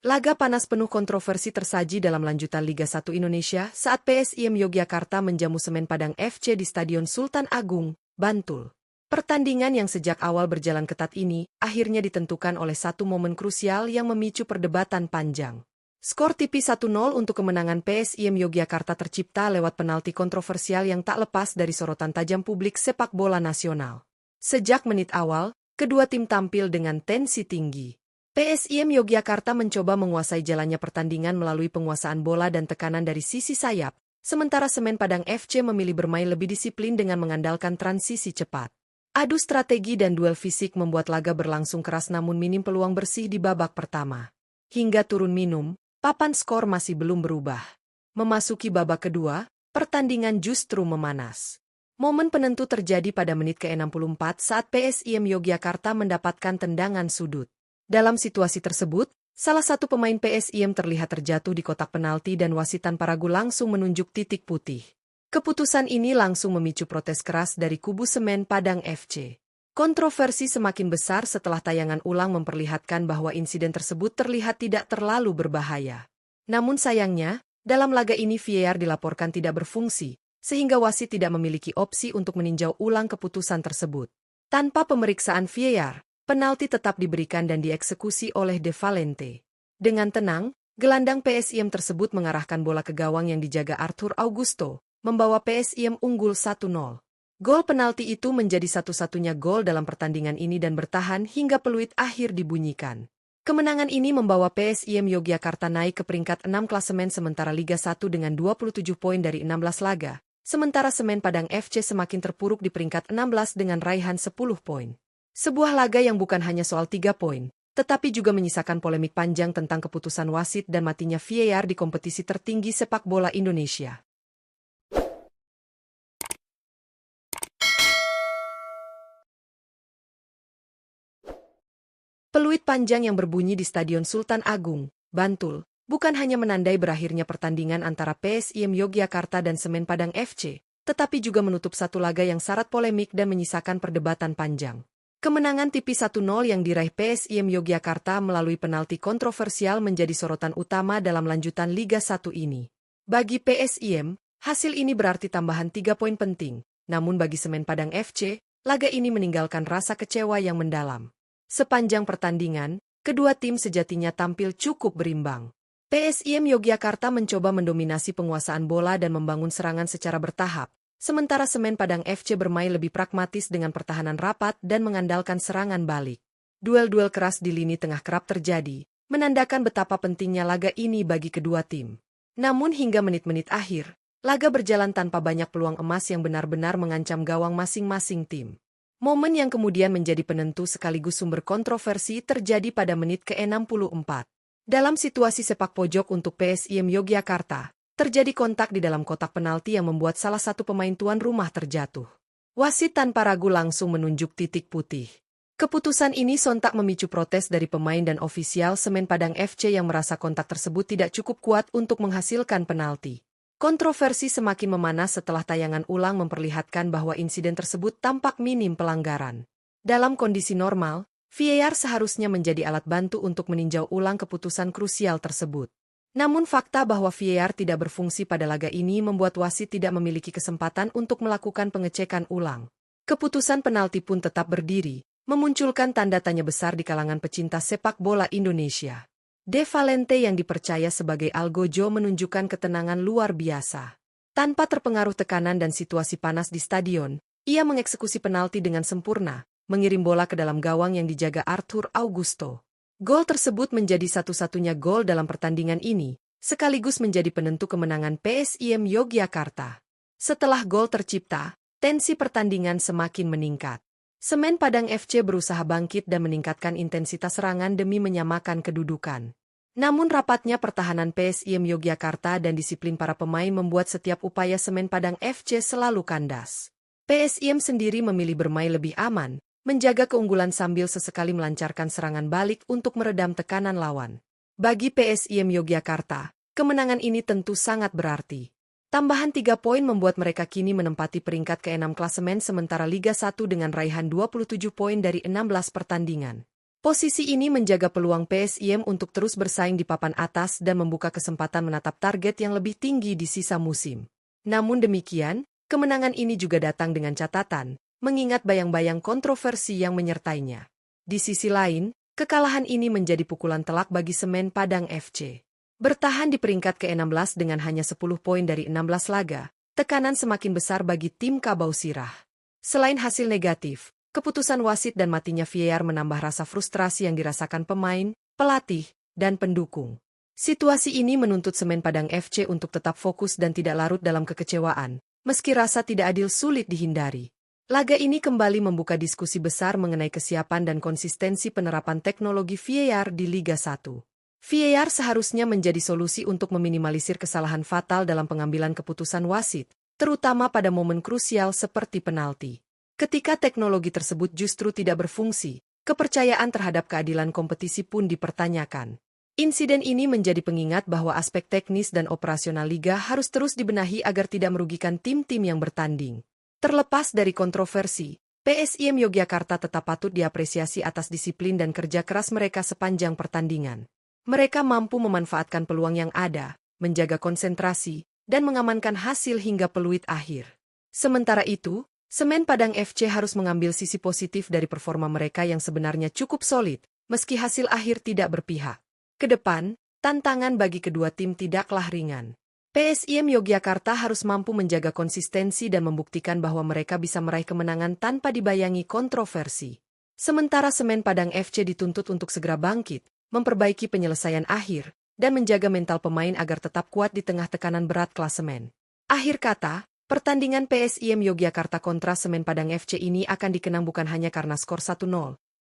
Laga panas penuh kontroversi tersaji dalam lanjutan Liga 1 Indonesia saat PSIM Yogyakarta menjamu Semen Padang FC di Stadion Sultan Agung, Bantul. Pertandingan yang sejak awal berjalan ketat ini akhirnya ditentukan oleh satu momen krusial yang memicu perdebatan panjang. Skor tipis 1-0 untuk kemenangan PSIM Yogyakarta tercipta lewat penalti kontroversial yang tak lepas dari sorotan tajam publik sepak bola nasional. Sejak menit awal, kedua tim tampil dengan tensi tinggi. PSIM Yogyakarta mencoba menguasai jalannya pertandingan melalui penguasaan bola dan tekanan dari sisi sayap, sementara Semen Padang FC memilih bermain lebih disiplin dengan mengandalkan transisi cepat. Adu strategi dan duel fisik membuat laga berlangsung keras namun minim peluang bersih di babak pertama. Hingga turun minum, papan skor masih belum berubah. Memasuki babak kedua, pertandingan justru memanas. Momen penentu terjadi pada menit ke-64 saat PSIM Yogyakarta mendapatkan tendangan sudut. Dalam situasi tersebut, salah satu pemain PSIM terlihat terjatuh di kotak penalti dan wasit tanpa ragu langsung menunjuk titik putih. Keputusan ini langsung memicu protes keras dari kubu Semen Padang FC. Kontroversi semakin besar setelah tayangan ulang memperlihatkan bahwa insiden tersebut terlihat tidak terlalu berbahaya. Namun sayangnya, dalam laga ini VAR dilaporkan tidak berfungsi, sehingga wasit tidak memiliki opsi untuk meninjau ulang keputusan tersebut. Tanpa pemeriksaan VAR, penalti tetap diberikan dan dieksekusi oleh De Valente. Dengan tenang, gelandang PSIM tersebut mengarahkan bola ke gawang yang dijaga Arthur Augusto, membawa PSIM unggul 1-0. Gol penalti itu menjadi satu-satunya gol dalam pertandingan ini dan bertahan hingga peluit akhir dibunyikan. Kemenangan ini membawa PSIM Yogyakarta naik ke peringkat 6 klasemen sementara Liga 1 dengan 27 poin dari 16 laga, sementara Semen Padang FC semakin terpuruk di peringkat 16 dengan raihan 10 poin. Sebuah laga yang bukan hanya soal 3 poin, tetapi juga menyisakan polemik panjang tentang keputusan wasit dan matinya VAR di kompetisi tertinggi sepak bola Indonesia. Peluit panjang yang berbunyi di Stadion Sultan Agung, Bantul, bukan hanya menandai berakhirnya pertandingan antara PSIM Yogyakarta dan Semen Padang FC, tetapi juga menutup satu laga yang syarat polemik dan menyisakan perdebatan panjang. Kemenangan tipis 1-0 yang diraih PSIM Yogyakarta melalui penalti kontroversial menjadi sorotan utama dalam lanjutan Liga 1 ini. Bagi PSIM, hasil ini berarti tambahan 3 poin penting, namun bagi Semen Padang FC, laga ini meninggalkan rasa kecewa yang mendalam. Sepanjang pertandingan, kedua tim sejatinya tampil cukup berimbang. PSIM Yogyakarta mencoba mendominasi penguasaan bola dan membangun serangan secara bertahap, sementara Semen Padang FC bermain lebih pragmatis dengan pertahanan rapat dan mengandalkan serangan balik. Duel-duel keras di lini tengah kerap terjadi, menandakan betapa pentingnya laga ini bagi kedua tim. Namun hingga menit-menit akhir, laga berjalan tanpa banyak peluang emas yang benar-benar mengancam gawang masing-masing tim. Momen yang kemudian menjadi penentu sekaligus sumber kontroversi terjadi pada menit ke-64. Dalam situasi sepak pojok untuk PSIM Yogyakarta, terjadi kontak di dalam kotak penalti yang membuat salah satu pemain tuan rumah terjatuh. Wasit tanpa ragu langsung menunjuk titik putih. Keputusan ini sontak memicu protes dari pemain dan ofisial Semen Padang FC yang merasa kontak tersebut tidak cukup kuat untuk menghasilkan penalti. Kontroversi semakin memanas setelah tayangan ulang memperlihatkan bahwa insiden tersebut tampak minim pelanggaran. Dalam kondisi normal, VAR seharusnya menjadi alat bantu untuk meninjau ulang keputusan krusial tersebut. Namun fakta bahwa VAR tidak berfungsi pada laga ini membuat wasit tidak memiliki kesempatan untuk melakukan pengecekan ulang. Keputusan penalti pun tetap berdiri, memunculkan tanda tanya besar di kalangan pecinta sepak bola Indonesia. De Valente yang dipercaya sebagai algojo menunjukkan ketenangan luar biasa. Tanpa terpengaruh tekanan dan situasi panas di stadion, ia mengeksekusi penalti dengan sempurna, mengirim bola ke dalam gawang yang dijaga Arthur Augusto. Gol tersebut menjadi satu-satunya gol dalam pertandingan ini, sekaligus menjadi penentu kemenangan PSIM Yogyakarta. Setelah gol tercipta, tensi pertandingan semakin meningkat. Semen Padang FC berusaha bangkit dan meningkatkan intensitas serangan demi menyamakan kedudukan. Namun rapatnya pertahanan PSIM Yogyakarta dan disiplin para pemain membuat setiap upaya Semen Padang FC selalu kandas. PSIM sendiri memilih bermain lebih aman, menjaga keunggulan sambil sesekali melancarkan serangan balik untuk meredam tekanan lawan. Bagi PSIM Yogyakarta, kemenangan ini tentu sangat berarti. Tambahan 3 poin membuat mereka kini menempati peringkat ke-6 klasemen sementara Liga 1 dengan raihan 27 poin dari 16 pertandingan. Posisi ini menjaga peluang PSIM untuk terus bersaing di papan atas dan membuka kesempatan menatap target yang lebih tinggi di sisa musim. Namun demikian, kemenangan ini juga datang dengan catatan, mengingat bayang-bayang kontroversi yang menyertainya. Di sisi lain, kekalahan ini menjadi pukulan telak bagi Semen Padang FC. Bertahan di peringkat ke-16 dengan hanya 10 poin dari 16 laga, tekanan semakin besar bagi tim Kabau Sirah. Selain hasil negatif, keputusan wasit dan matinya VAR menambah rasa frustrasi yang dirasakan pemain, pelatih, dan pendukung. Situasi ini menuntut Semen Padang FC untuk tetap fokus dan tidak larut dalam kekecewaan, meski rasa tidak adil sulit dihindari. Laga ini kembali membuka diskusi besar mengenai kesiapan dan konsistensi penerapan teknologi VAR di Liga 1. VAR seharusnya menjadi solusi untuk meminimalisir kesalahan fatal dalam pengambilan keputusan wasit, terutama pada momen krusial seperti penalti. Ketika teknologi tersebut justru tidak berfungsi, kepercayaan terhadap keadilan kompetisi pun dipertanyakan. Insiden ini menjadi pengingat bahwa aspek teknis dan operasional liga harus terus dibenahi agar tidak merugikan tim-tim yang bertanding. Terlepas dari kontroversi, PSIM Yogyakarta tetap patut diapresiasi atas disiplin dan kerja keras mereka sepanjang pertandingan. Mereka mampu memanfaatkan peluang yang ada, menjaga konsentrasi, dan mengamankan hasil hingga peluit akhir. Sementara itu, Semen Padang FC harus mengambil sisi positif dari performa mereka yang sebenarnya cukup solid, meski hasil akhir tidak berpihak. Kedepan, tantangan bagi kedua tim tidaklah ringan. PSIM Yogyakarta harus mampu menjaga konsistensi dan membuktikan bahwa mereka bisa meraih kemenangan tanpa dibayangi kontroversi. Sementara Semen Padang FC dituntut untuk segera bangkit, memperbaiki penyelesaian akhir, dan menjaga mental pemain agar tetap kuat di tengah tekanan berat klasemen. Akhir kata, pertandingan PSIM Yogyakarta kontra Semen Padang FC ini akan dikenang bukan hanya karena skor 1-0,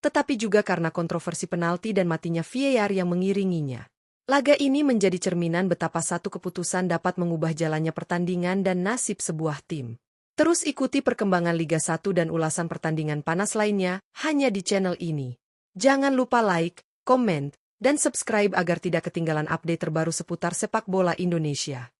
tetapi juga karena kontroversi penalti dan matinya VAR yang mengiringinya. Laga ini menjadi cerminan betapa satu keputusan dapat mengubah jalannya pertandingan dan nasib sebuah tim. Terus ikuti perkembangan Liga 1 dan ulasan pertandingan panas lainnya hanya di channel ini. Jangan lupa like, komen, dan subscribe agar tidak ketinggalan update terbaru seputar sepak bola Indonesia.